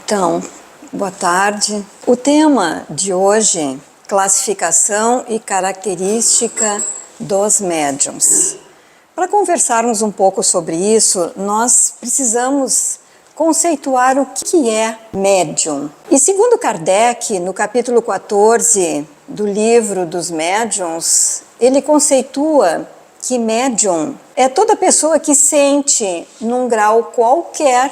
Então, boa tarde. O tema de hoje, classificação e característica dos médiums. Para conversarmos um pouco sobre isso, nós precisamos conceituar o que é médium. E segundo Kardec, no capítulo 14 do livro dos médiuns, ele conceitua que médium é toda pessoa que sente, num grau qualquer,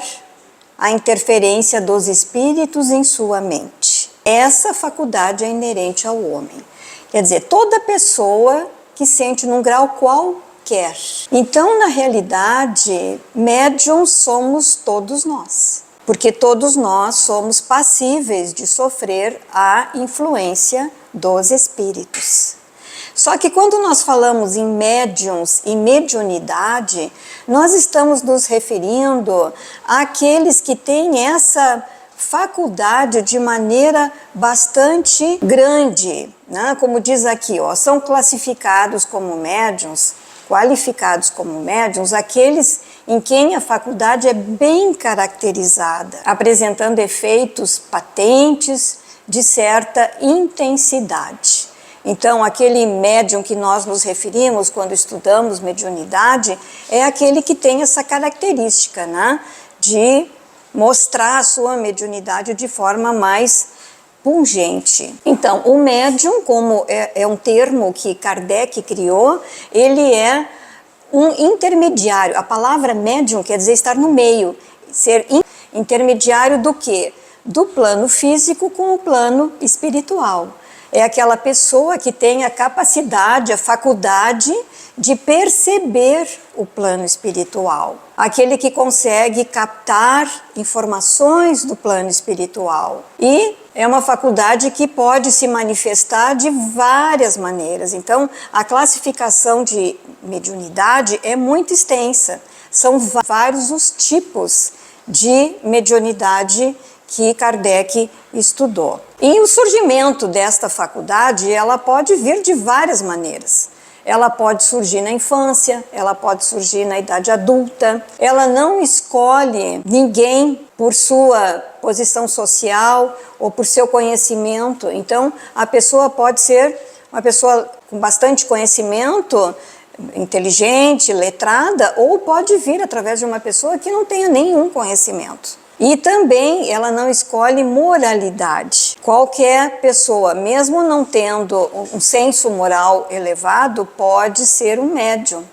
a interferência dos espíritos em sua mente. Essa faculdade é inerente ao homem. Quer dizer, toda pessoa que sente num grau qualquer. Então, na realidade, médiums somos todos nós. Porque todos nós somos passíveis de sofrer a influência dos espíritos. Só que quando nós falamos em médiums e mediunidade, nós estamos nos referindo àqueles que têm essa faculdade de maneira bastante grande, né? Como diz aqui, são classificados como médiums, qualificados como médiums, aqueles em quem a faculdade é bem caracterizada, apresentando efeitos patentes de certa intensidade. Então, aquele médium que nós nos referimos quando estudamos mediunidade é aquele que tem essa característica, né, de mostrar a sua mediunidade de forma mais pungente. Então, o médium, como é um termo que Kardec criou, ele é um intermediário. A palavra médium quer dizer estar no meio, ser intermediário do quê? Do plano físico com o plano espiritual. É aquela pessoa que tem a capacidade, a faculdade de perceber o plano espiritual. Aquele que consegue captar informações do plano espiritual. E é uma faculdade que pode se manifestar de várias maneiras. Então, a classificação de mediunidade é muito extensa. São vários os tipos de mediunidade que Kardec estudou. E o surgimento desta faculdade, ela pode vir de várias maneiras. Ela pode surgir na infância, ela pode surgir na idade adulta. Ela não escolhe ninguém por sua posição social ou por seu conhecimento. Então, a pessoa pode ser uma pessoa com bastante conhecimento, inteligente, letrada, ou pode vir através de uma pessoa que não tenha nenhum conhecimento. E também ela não escolhe moralidade. Qualquer pessoa, mesmo não tendo um senso moral elevado, pode ser um médium.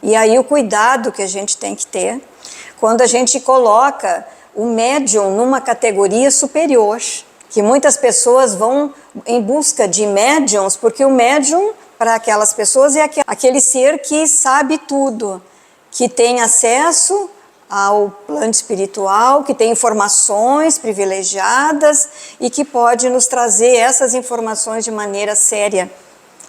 E aí o cuidado que a gente tem que ter quando a gente coloca o médium numa categoria superior, que muitas pessoas vão em busca de médiums, porque o médium, para aquelas pessoas, é aquele ser que sabe tudo, que tem acesso ao plano espiritual, que tem informações privilegiadas e que pode nos trazer essas informações de maneira séria,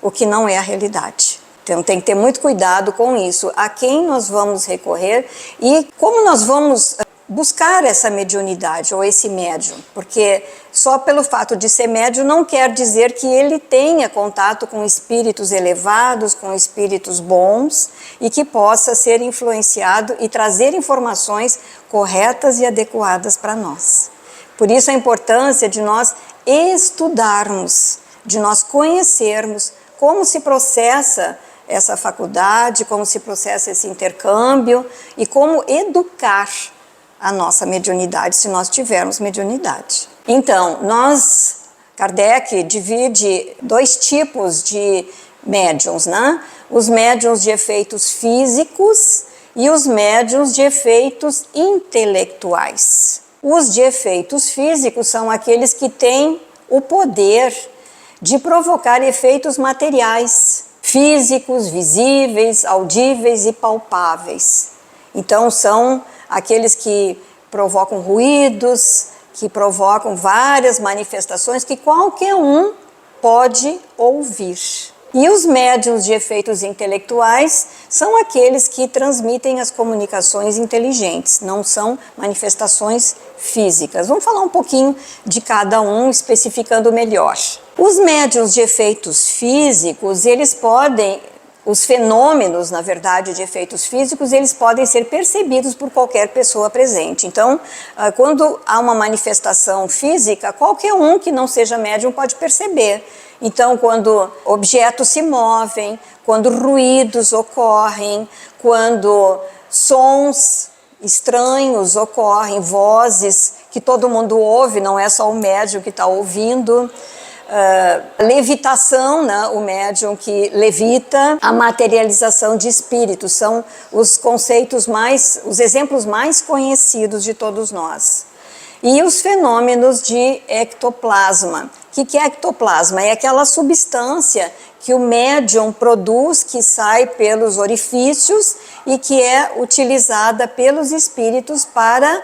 o que não é a realidade. Então tem que ter muito cuidado com isso, a quem nós vamos recorrer e como nós vamos buscar essa mediunidade ou esse médium, porque só pelo fato de ser médium não quer dizer que ele tenha contato com espíritos elevados, com espíritos bons e que possa ser influenciado e trazer informações corretas e adequadas para nós. Por isso a importância de nós estudarmos, de nós conhecermos como se processa essa faculdade, como se processa esse intercâmbio e como educar a nossa mediunidade, se nós tivermos mediunidade. Então, Kardec divide dois tipos de médiums, né? Os médiums de efeitos físicos e os médiums de efeitos intelectuais. Os de efeitos físicos são aqueles que têm o poder de provocar efeitos materiais, físicos, visíveis, audíveis e palpáveis. Então, são aqueles que provocam ruídos, que provocam várias manifestações que qualquer um pode ouvir. E os médiuns de efeitos intelectuais são aqueles que transmitem as comunicações inteligentes, não são manifestações físicas. Vamos falar um pouquinho de cada um, especificando melhor. Os médiuns de efeitos físicos, eles podem os fenômenos, na verdade, de efeitos físicos, eles podem ser percebidos por qualquer pessoa presente. Então, quando há uma manifestação física, qualquer um que não seja médium pode perceber. Então, quando objetos se movem, quando ruídos ocorrem, quando sons estranhos ocorrem, vozes que todo mundo ouve, não é só o médium que está ouvindo. Levitação, né? O médium que levita, a materialização de espíritos, são os conceitos os exemplos mais conhecidos de todos nós. E os fenômenos de ectoplasma. O que é ectoplasma? É aquela substância que o médium produz, que sai pelos orifícios e que é utilizada pelos espíritos para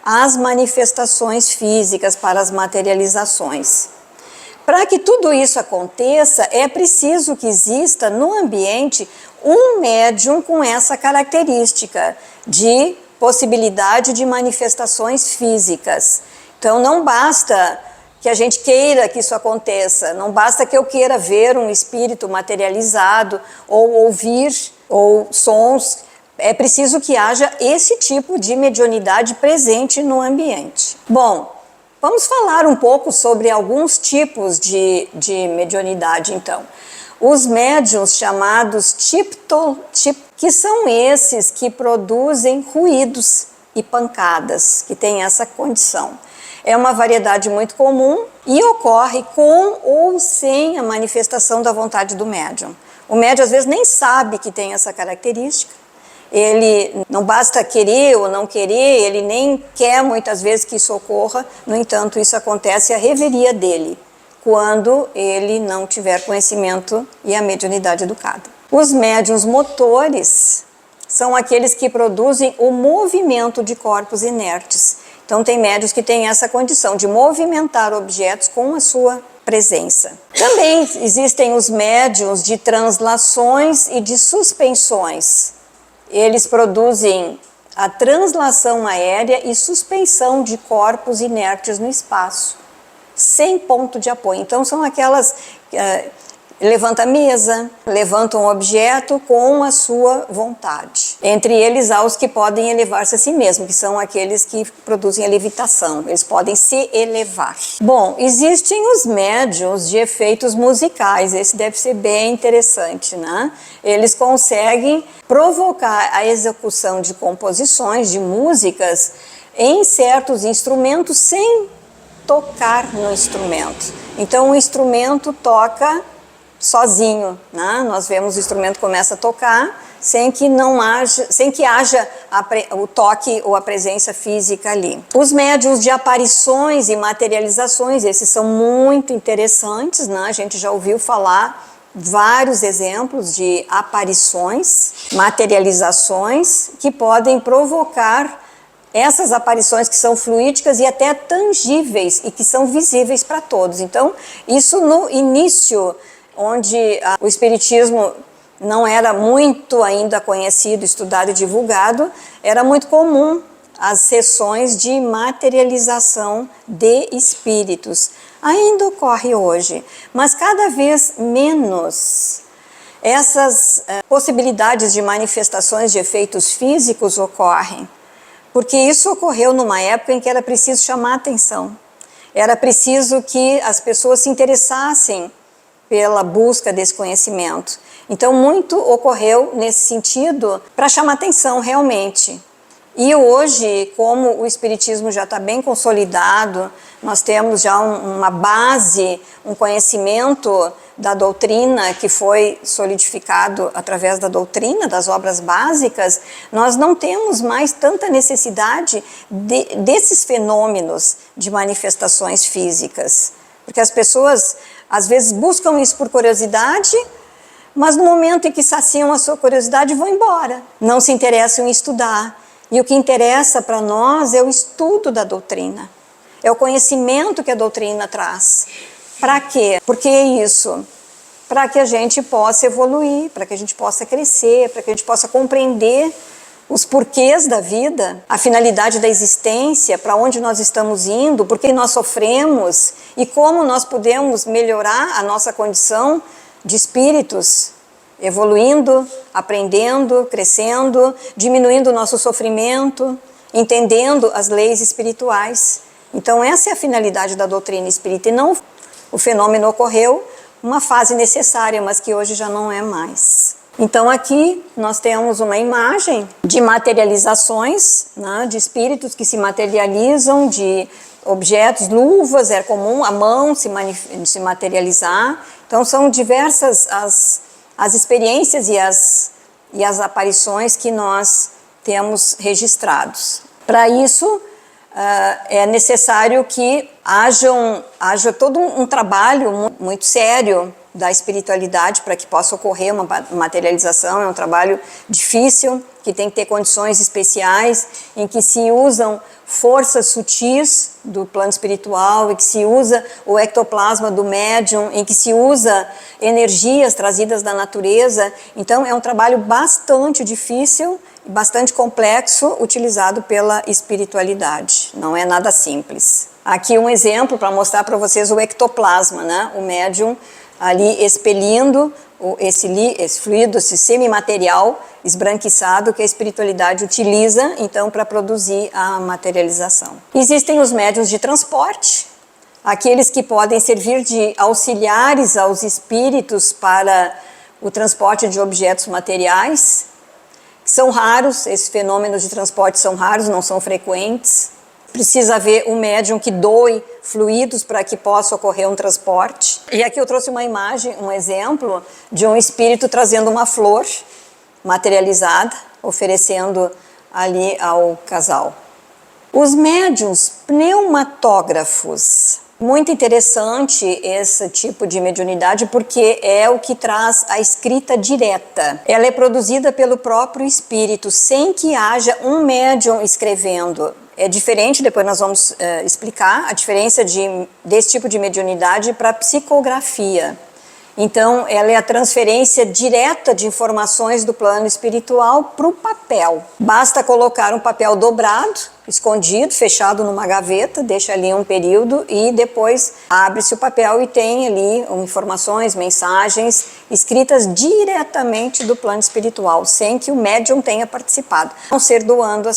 as manifestações físicas, para as materializações. Para que tudo isso aconteça, é preciso que exista no ambiente um médium com essa característica de possibilidade de manifestações físicas. Então não basta que a gente queira que isso aconteça, não basta que eu queira ver um espírito materializado ou ouvir ou sons, é preciso que haja esse tipo de mediunidade presente no ambiente. Bom, vamos falar um pouco sobre alguns tipos de mediunidade, então. Os médiuns chamados que são esses que produzem ruídos e pancadas, que têm essa condição. É uma variedade muito comum e ocorre com ou sem a manifestação da vontade do médium. O médium às vezes nem sabe que tem essa característica. Ele não basta querer ou não querer, ele nem quer muitas vezes que isso ocorra, no entanto isso acontece à revelia dele, quando ele não tiver conhecimento e a mediunidade educada. Os médiuns motores são aqueles que produzem o movimento de corpos inertes. Então tem médiuns que têm essa condição de movimentar objetos com a sua presença. Também existem os médiuns de translações e de suspensões. Eles produzem a translação aérea e suspensão de corpos inertes no espaço, sem ponto de apoio. Então são aquelas levanta a mesa, levanta um objeto com a sua vontade. Entre eles há os que podem elevar-se a si mesmo, que são aqueles que produzem a levitação, eles podem se elevar. Bom, existem os médiuns de efeitos musicais, esse deve ser bem interessante, né? Eles conseguem provocar a execução de composições, de músicas, em certos instrumentos sem tocar no instrumento. Então o instrumento toca sozinho, né? Nós vemos o instrumento começa a tocar sem que haja o toque ou a presença física ali. Os médiuns de aparições e materializações, esses são muito interessantes, né? A gente já ouviu falar vários exemplos de aparições, materializações que podem provocar essas aparições que são fluídicas e até tangíveis e que são visíveis para todos. Então, isso no início, onde o espiritismo não era muito ainda conhecido, estudado e divulgado, era muito comum as sessões de materialização de espíritos. Ainda ocorre hoje, mas cada vez menos. Essas possibilidades de manifestações de efeitos físicos ocorrem, porque isso ocorreu numa época em que era preciso chamar a atenção, era preciso que as pessoas se interessassem pela busca desse conhecimento. Então muito ocorreu nesse sentido para chamar atenção realmente. E hoje, como o espiritismo já está bem consolidado, nós temos já uma base, um conhecimento da doutrina que foi solidificado através da doutrina, das obras básicas, nós não temos mais tanta necessidade desses fenômenos de manifestações físicas. Porque as pessoas às vezes buscam isso por curiosidade, mas no momento em que saciam a sua curiosidade vão embora, não se interessam em estudar. E o que interessa para nós é o estudo da doutrina, é o conhecimento que a doutrina traz. Para quê? Por que isso? Para que a gente possa evoluir, para que a gente possa crescer, para que a gente possa compreender os porquês da vida, a finalidade da existência, para onde nós estamos indo, por que nós sofremos e como nós podemos melhorar a nossa condição de espíritos evoluindo, aprendendo, crescendo, diminuindo o nosso sofrimento, entendendo as leis espirituais. Então essa é a finalidade da doutrina espírita, e não o fenômeno ocorreu, uma fase necessária, mas que hoje já não é mais. Então aqui nós temos uma imagem de materializações, né, de espíritos que se materializam, de objetos, luvas, é comum a mão se materializar. Então são diversas as experiências e as aparições que nós temos registrados. Para isso é necessário que haja todo um trabalho muito sério da espiritualidade para que possa ocorrer uma materialização. É um trabalho difícil, que tem que ter condições especiais, em que se usam forças sutis do plano espiritual, em que se usa o ectoplasma do médium, em que se usa energias trazidas da natureza. Então é um trabalho bastante difícil, bastante complexo, utilizado pela espiritualidade. Não é nada simples. Aqui um exemplo para mostrar para vocês o ectoplasma, né? O médium ali expelindo esse fluido, esse semimaterial esbranquiçado que a espiritualidade utiliza, então, para produzir a materialização. Existem os médiuns de transporte, aqueles que podem servir de auxiliares aos espíritos para o transporte de objetos materiais. São raros, esses fenômenos de transporte são raros, não são frequentes. Precisa haver um médium que doe fluidos para que possa ocorrer um transporte. E aqui eu trouxe uma imagem, um exemplo de um espírito trazendo uma flor materializada, oferecendo ali ao casal. Os médiuns pneumatógrafos. Muito interessante esse tipo de mediunidade, porque é o que traz a escrita direta. Ela é produzida pelo próprio espírito, sem que haja um médium escrevendo. É diferente, depois nós vamos explicar a diferença desse tipo de mediunidade para a psicografia. Então, ela é a transferência direta de informações do plano espiritual para o papel. Basta colocar um papel dobrado, escondido, fechado numa gaveta, deixa ali um período e depois abre-se o papel e tem ali informações, mensagens escritas diretamente do plano espiritual, sem que o médium tenha participado. A não ser doando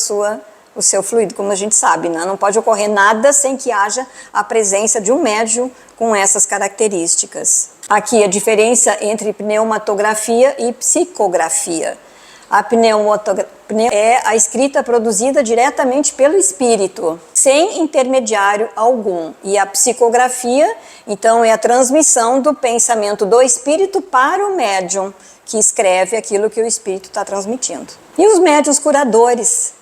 o seu fluido, como a gente sabe, né? Não pode ocorrer nada sem que haja a presença de um médium com essas características. Aqui a diferença entre pneumatografia e psicografia. A pneumatografia é a escrita produzida diretamente pelo espírito, sem intermediário algum. E a psicografia, então, é a transmissão do pensamento do espírito para o médium, que escreve aquilo que o espírito está transmitindo. E os médiuns curadores?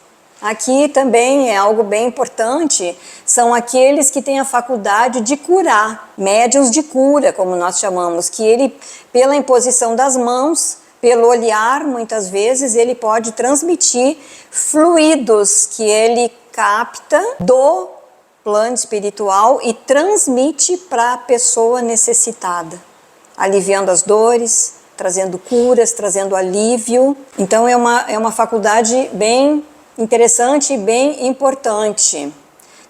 Aqui também é algo bem importante, são aqueles que têm a faculdade de curar, médiuns de cura, como nós chamamos, que ele, pela imposição das mãos, pelo olhar, muitas vezes, ele pode transmitir fluidos que ele capta do plano espiritual e transmite para a pessoa necessitada, aliviando as dores, trazendo curas, trazendo alívio. Então é uma faculdade bem interessante e bem importante.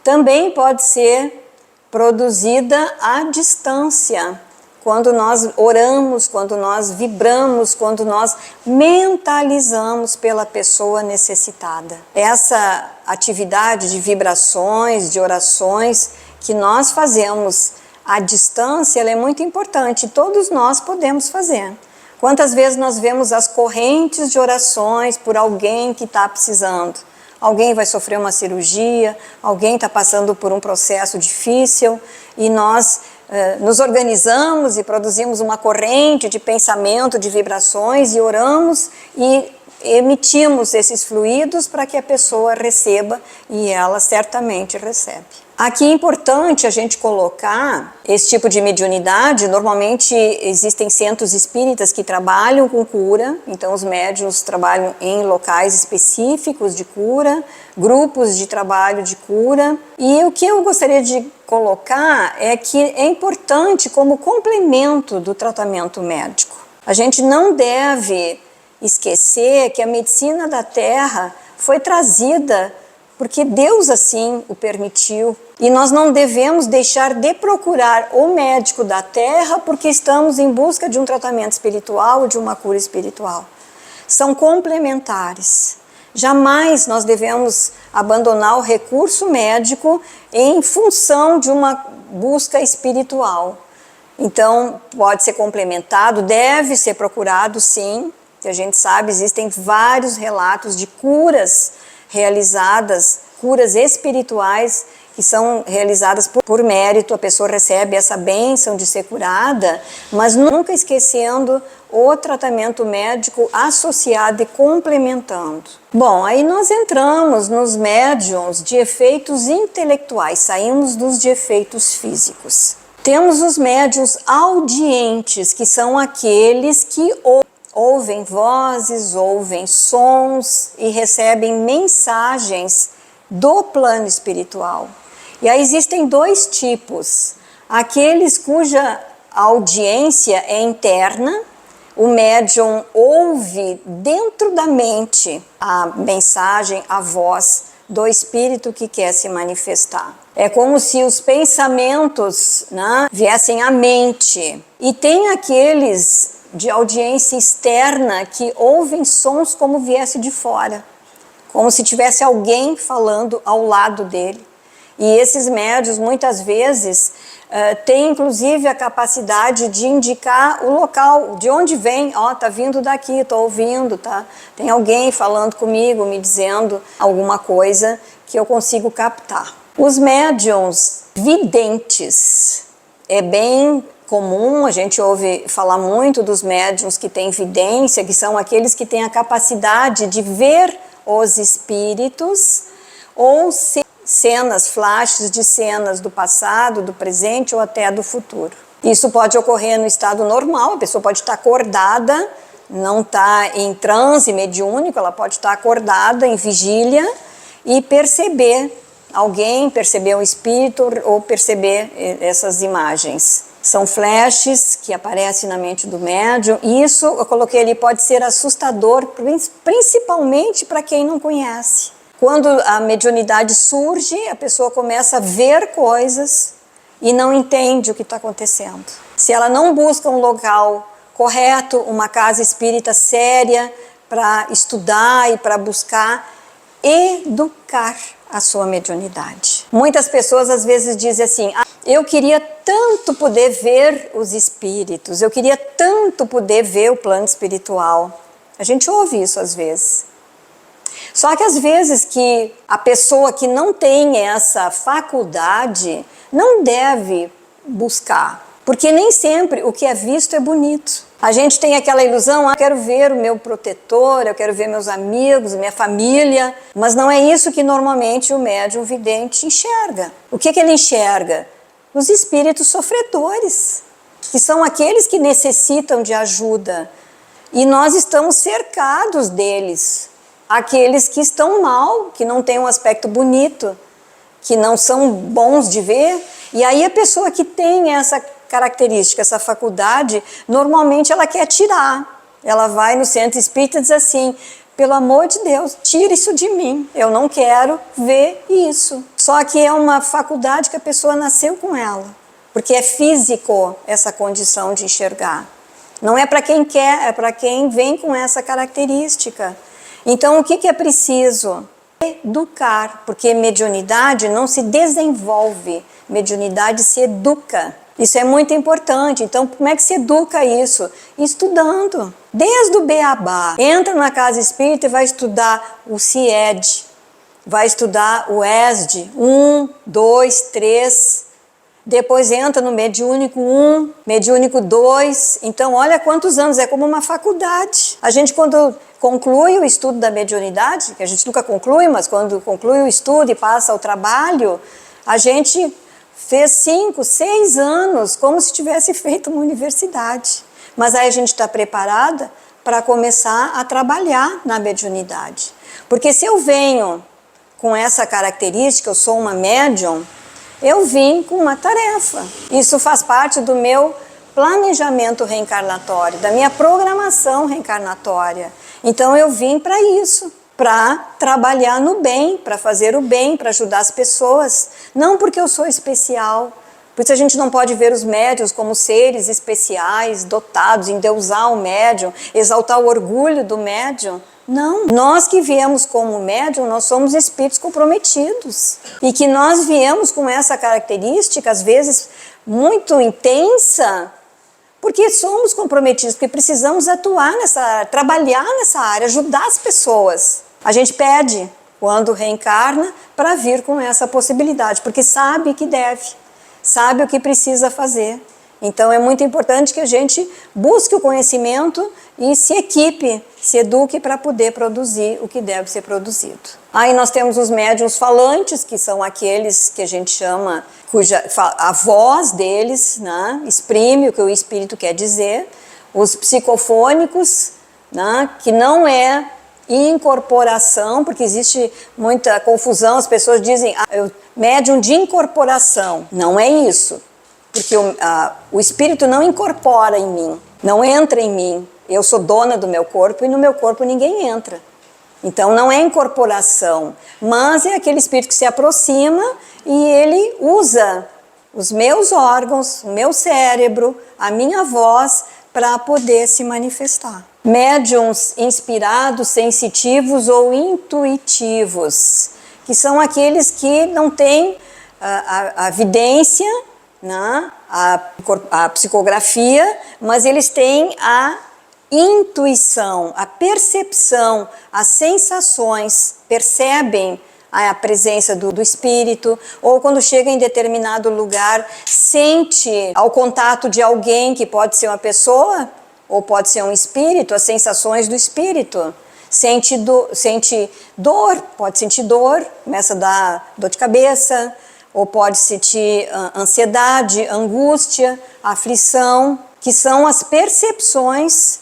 Também pode ser produzida à distância, quando nós oramos, quando nós vibramos, quando nós mentalizamos pela pessoa necessitada. Essa atividade de vibrações, de orações que nós fazemos à distância, ela é muito importante, todos nós podemos fazer. Quantas vezes nós vemos as correntes de orações por alguém que está precisando? Alguém vai sofrer uma cirurgia, alguém está passando por um processo difícil e nós nos organizamos e produzimos uma corrente de pensamento, de vibrações e oramos e emitimos esses fluidos para que a pessoa receba e ela certamente recebe. Aqui é importante a gente colocar esse tipo de mediunidade. Normalmente existem centros espíritas que trabalham com cura, então os médiuns trabalham em locais específicos de cura, grupos de trabalho de cura. E o que eu gostaria de colocar é que é importante como complemento do tratamento médico. A gente não deve esquecer que a medicina da Terra foi trazida porque Deus assim o permitiu. E nós não devemos deixar de procurar o médico da terra porque estamos em busca de um tratamento espiritual ou de uma cura espiritual. São complementares. Jamais nós devemos abandonar o recurso médico em função de uma busca espiritual. Então, pode ser complementado, deve ser procurado, sim. Que a gente sabe, existem vários relatos de curas realizadas, curas espirituais que são realizadas por mérito, a pessoa recebe essa bênção de ser curada, mas nunca esquecendo o tratamento médico associado e complementando. Bom, aí nós entramos nos médiums de efeitos intelectuais, saímos dos de efeitos físicos. Temos os médiums audientes, que são aqueles que ouvem vozes, ouvem sons e recebem mensagens do plano espiritual. E aí existem dois tipos: aqueles cuja audiência é interna, o médium ouve dentro da mente a mensagem, a voz do espírito que quer se manifestar. É como se os pensamentos, né, viessem à mente. E tem aqueles de audiência externa que ouvem sons como viesse de fora, como se tivesse alguém falando ao lado dele. E esses médiuns muitas vezes têm inclusive a capacidade de indicar o local, de onde vem. Ó, tá vindo daqui, tô ouvindo, tá? Tem alguém falando comigo, me dizendo alguma coisa que eu consigo captar. Os médiuns videntes, é bem comum, a gente ouve falar muito dos médiuns que têm vidência, que são aqueles que têm a capacidade de ver os espíritos ou cenas, flashes de cenas do passado, do presente ou até do futuro. Isso pode ocorrer no estado normal, a pessoa pode estar acordada, não está em transe mediúnico, ela pode estar acordada em vigília e perceber alguém, perceber um espírito ou perceber essas imagens. São flashes que aparecem na mente do médium, e isso, eu coloquei ali, pode ser assustador, principalmente para quem não conhece. Quando a mediunidade surge, a pessoa começa a ver coisas e não entende o que está acontecendo. Se ela não busca um local correto, uma casa espírita séria, para estudar e para buscar educar a sua mediunidade. Muitas pessoas às vezes dizem assim: eu queria tanto poder ver os espíritos, eu queria tanto poder ver o plano espiritual. A gente ouve isso às vezes. Só que às vezes que a pessoa que não tem essa faculdade não deve buscar, porque nem sempre o que é visto é bonito. A gente tem aquela ilusão: eu quero ver o meu protetor, eu quero ver meus amigos, minha família, mas não é isso que normalmente o médium vidente enxerga. O que ele enxerga? Os espíritos sofredores, que são aqueles que necessitam de ajuda, e nós estamos cercados deles, aqueles que estão mal, que não têm um aspecto bonito, que não são bons de ver. E aí a pessoa que tem essa característica, essa faculdade, normalmente ela quer tirar. Ela vai no centro espírita e diz assim: pelo amor de Deus, tira isso de mim, eu não quero ver isso. Só que é uma faculdade que a pessoa nasceu com ela, porque é físico essa condição de enxergar. Não é para quem quer, é para quem vem com essa característica. Então o que é preciso? Educar, porque mediunidade não se desenvolve, mediunidade se educa. Isso é muito importante. Então, como é que se educa isso? Estudando. Desde o beabá. Entra na casa espírita e vai estudar o CIED, vai estudar o ESD, 1, 2, 3. Depois entra no mediúnico 1, mediúnico 2. Então, olha quantos anos, é como uma faculdade. A gente, quando conclui o estudo da mediunidade, que a gente nunca conclui, mas quando conclui o estudo e passa ao trabalho, a gente fez 5, 6 anos, como se tivesse feito uma universidade. Mas aí a gente está preparada para começar a trabalhar na mediunidade. Porque se eu venho com essa característica, eu sou uma médium, eu vim com uma tarefa. Isso faz parte do meu planejamento reencarnatório, da minha programação reencarnatória. Então eu vim para isso, para trabalhar no bem, para fazer o bem, para ajudar as pessoas. Não porque eu sou especial. Por isso a gente não pode ver os médiuns como seres especiais, dotados, endeusar o médium, exaltar o orgulho do médium. Não, nós que viemos como médium, nós somos espíritos comprometidos. E que nós viemos com essa característica, às vezes muito intensa, porque somos comprometidos, porque precisamos atuar nessa área, trabalhar nessa área, ajudar as pessoas. A gente pede, quando reencarna, para vir com essa possibilidade, porque sabe que deve, sabe o que precisa fazer. Então é muito importante que a gente busque o conhecimento e se equipe, se eduque para poder produzir o que deve ser produzido. Aí nós temos os médiuns falantes, que são aqueles que a gente chama, a voz deles, né, exprime o que o espírito quer dizer. Os psicofônicos, né, que não é incorporação, porque existe muita confusão, as pessoas dizem médium de incorporação. Não é isso. Porque o espírito não incorpora em mim, não entra em mim. Eu sou dona do meu corpo e no meu corpo ninguém entra. Então não é incorporação, mas é aquele espírito que se aproxima e ele usa os meus órgãos, o meu cérebro, a minha voz para poder se manifestar. Médiuns inspirados, sensitivos ou intuitivos, que são aqueles que não têm a vidência, né, a psicografia, mas eles têm a intuição, a percepção, as sensações, percebem a presença do espírito, ou quando chega em determinado lugar, sente ao contato de alguém, que pode ser uma pessoa, ou pode ser um espírito, as sensações do espírito. Sente dor, pode sentir dor, começa a dar dor de cabeça, ou pode sentir ansiedade, angústia, aflição, que são as percepções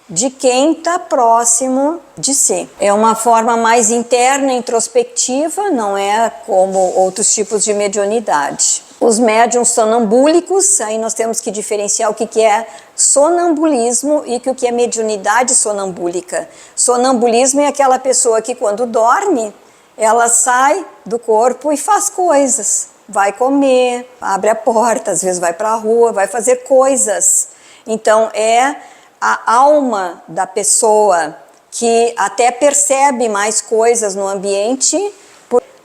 de quem está próximo de si. É uma forma mais interna, introspectiva, não é como outros tipos de mediunidade. Os médiuns sonambúlicos, aí nós temos que diferenciar o que é sonambulismo e o que é mediunidade sonambúlica. Sonambulismo é aquela pessoa que quando dorme, ela sai do corpo e faz coisas. Vai comer, abre a porta, às vezes vai para a rua, vai fazer coisas. Então é a alma da pessoa que até percebe mais coisas no ambiente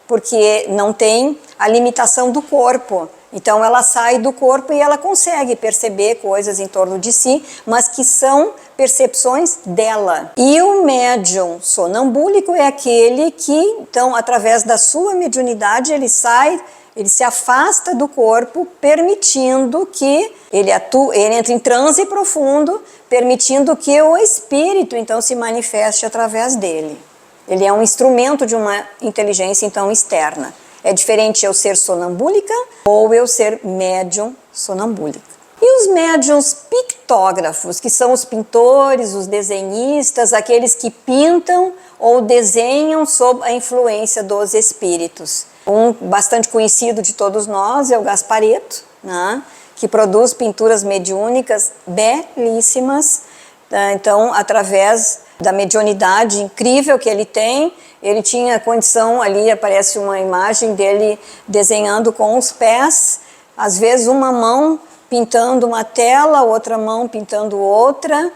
porque não tem a limitação do corpo. Então ela sai do corpo e ela consegue perceber coisas em torno de si, mas que são percepções dela. E o médium sonambúlico é aquele que, então, através da sua mediunidade, ele se afasta do corpo, permitindo que ele entre em transe profundo, permitindo que o espírito, então, se manifeste através dele. Ele é um instrumento de uma inteligência, então, externa. É diferente eu ser sonambúlica ou eu ser médium sonambúlica. E os médiuns pictógrafos, que são os pintores, os desenhistas, aqueles que pintam ou desenham sob a influência dos espíritos. Um bastante conhecido de todos nós é o Gasparetto, né, que produz pinturas mediúnicas belíssimas. Então, através da mediunidade incrível que ele tem, ele tinha condição, ali aparece uma imagem dele desenhando com os pés, às vezes uma mão pintando uma tela, outra mão pintando outra,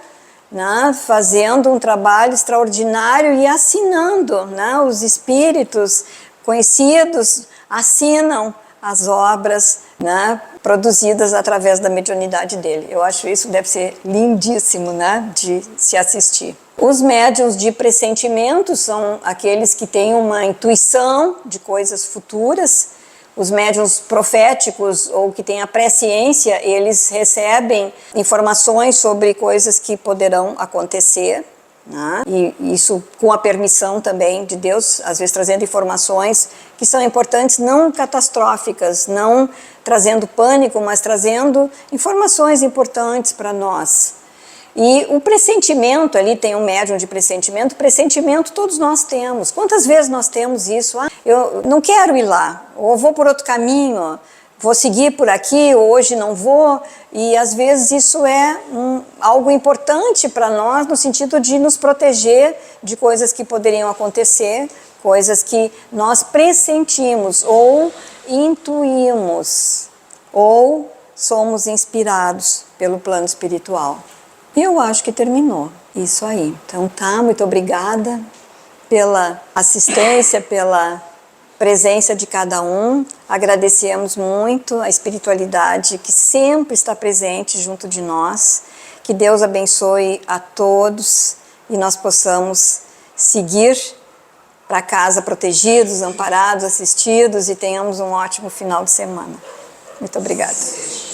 né, fazendo um trabalho extraordinário e assinando, né, os espíritos conhecidos assinam as obras, né, produzidas através da mediunidade dele. Eu acho isso deve ser lindíssimo, né, de se assistir. Os médiuns de pressentimento são aqueles que têm uma intuição de coisas futuras. Os médiuns proféticos ou que têm a presciência, eles recebem informações sobre coisas que poderão acontecer, né? E isso com a permissão também de Deus, às vezes trazendo informações que são importantes, não catastróficas, não trazendo pânico, mas trazendo informações importantes para nós. E o pressentimento, ali tem um médium de pressentimento todos nós temos. Quantas vezes nós temos isso? Eu não quero ir lá, ou vou por outro caminho, vou seguir por aqui, hoje não vou, e às vezes isso é algo importante para nós no sentido de nos proteger de coisas que poderiam acontecer, coisas que nós pressentimos ou intuímos, ou somos inspirados pelo plano espiritual. E eu acho que terminou. Isso aí. Então tá, muito obrigada pela assistência, pela presença de cada um. Agradecemos muito a espiritualidade que sempre está presente junto de nós. Que Deus abençoe a todos e nós possamos seguir para casa protegidos, amparados, assistidos e tenhamos um ótimo final de semana. Muito obrigada.